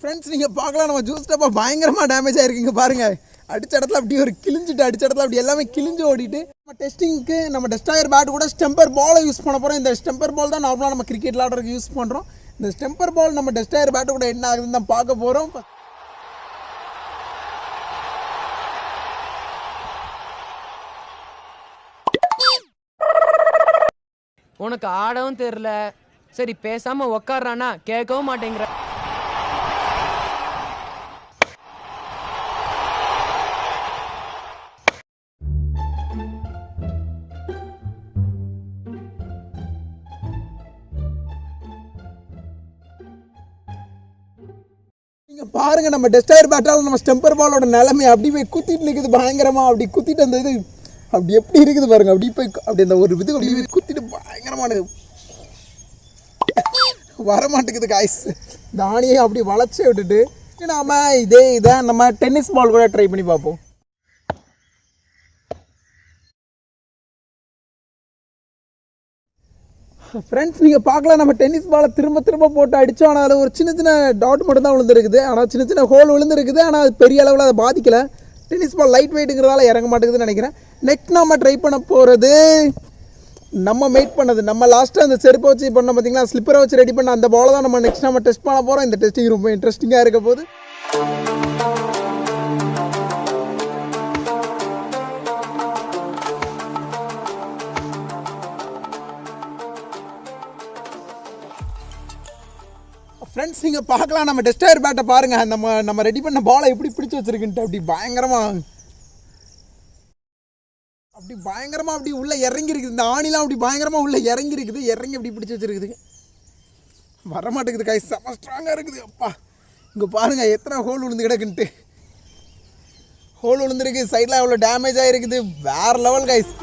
Friends நீங்கள் பார்க்கலாம் நம்ம ஜூஸ் டப்பா பயங்கரமாக டேமேஜ் ஆகிருக்குங்க பாருங்கள். அடிச்ச இடத்துல அப்படி ஒரு கிழிஞ்சிட்டு அடிச்ச இடத்துல அப்படி எல்லாமே கிழிஞ்சு ஓடிட்டு நம்ம டெஸ்டிங்க்கு நம்ம டெஸ்டாயர் பேட் கூட ஸ்டெம்பர் பாலை யூஸ் பண்ண போகிறோம். இந்த ஸ்டெம்பர் பால் தான் நார்மலாக நம்ம கிரிக்கெட் விளாடுறதுக்கு யூஸ் பண்ணுறோம். இந்த ஸ்டெம்பர் பால் நம்ம டெஸ்டாயர் பேட்டு கூட என்ன ஆகுதுன்னு தான் பார்க்க போகிறோம். உனக்கு ஆடவும் தெரியல, சரி பேசாம உக்காடுறானா கேட்கவும் மாட்டேங்கிற. நீங்க பாருங்க நம்ம டெஸ்டாயர் பேட்டால நம்ம ஸ்டெம்பர் பாலோட நிலைமை அப்படி போய் குத்திட்டு நிற்குது பயங்கரமா. அப்படி குத்திட்டு அந்த இது அப்படி எப்படி இருக்குது பாருங்க. அப்படி போய் அப்படி அந்த ஒரு இது அப்படி குத்திட்டு பயங்கரமானது வரமாட்டேங்குது காய்ஸ். தானியை அப்படி வளைச்சி விட்டுட்டு நாம இதை நம்ம டென்னிஸ் பால் கூட ட்ரை பண்ணி பார்ப்போம். ஃப்ரெண்ட்ஸ் நீங்கள் பார்க்கலாம் நம்ம டென்னிஸ் பாலை திரும்ப திரும்ப போட்டு அடித்தோம். ஆனால் அதில் ஒரு சின்ன சின்ன டாட் மட்டும் தான் விழுந்துருக்குது. ஆனால் சின்ன சின்ன ஹோல் விழுந்துருக்குது. ஆனால் அது பெரிய அளவில் அதை பாதிக்கலை. டென்னிஸ் பால் லைட் வெயிட்டுங்கிறதால இறங்க மாட்டேங்குதுன்னு நினைக்கிறேன். நெக்ஸ்ட் நம்ம ட்ரை பண்ண போகிறது நம்ம மேட் பண்ணது. நம்ம லாஸ்ட்டாக அந்த செருப்பை வச்சு பண்ணோம் பார்த்தீங்களா, ஸ்லிப்பரை வச்சு ரெடி பண்ண அந்த பாலை தான் நம்ம நெக்ஸ்ட் நம்ம டெஸ்ட் பண்ண போகிறோம். இந்த டெஸ்டிங் ரொம்ப இன்ட்ரெஸ்டிங்காக இருக்க போது. ஃப்ரெண்ட்ஸ் நீங்கள் பார்க்கலாம் நம்ம டெஸ்டாயர் பேட்டை பாருங்கள். நம்ம ரெடி பண்ண பாலை எப்படி பிடிச்சி வச்சுருக்குன்ட்டு அப்படி பயங்கரமாக அப்படி உள்ளே இறங்கி இருக்குது. இந்த ஆணிலாம் அப்படி பயங்கரமாக உள்ளே இறங்கி இருக்குது. இறங்கி அப்படி பிடிச்சி வச்சுருக்குது. வரமாட்டேங்குது காய், செம்ம ஸ்ட்ராங்காக இருக்குது. அப்பா இங்கே பாருங்கள் எத்தனை ஹோல் விழுந்து கிடக்குன்ட்டு. ஹோல் விழுந்துருக்கு, சைடில் அவ்வளோ டேமேஜ் ஆகிருக்குது. வேறு லெவல் காய்ஸ்.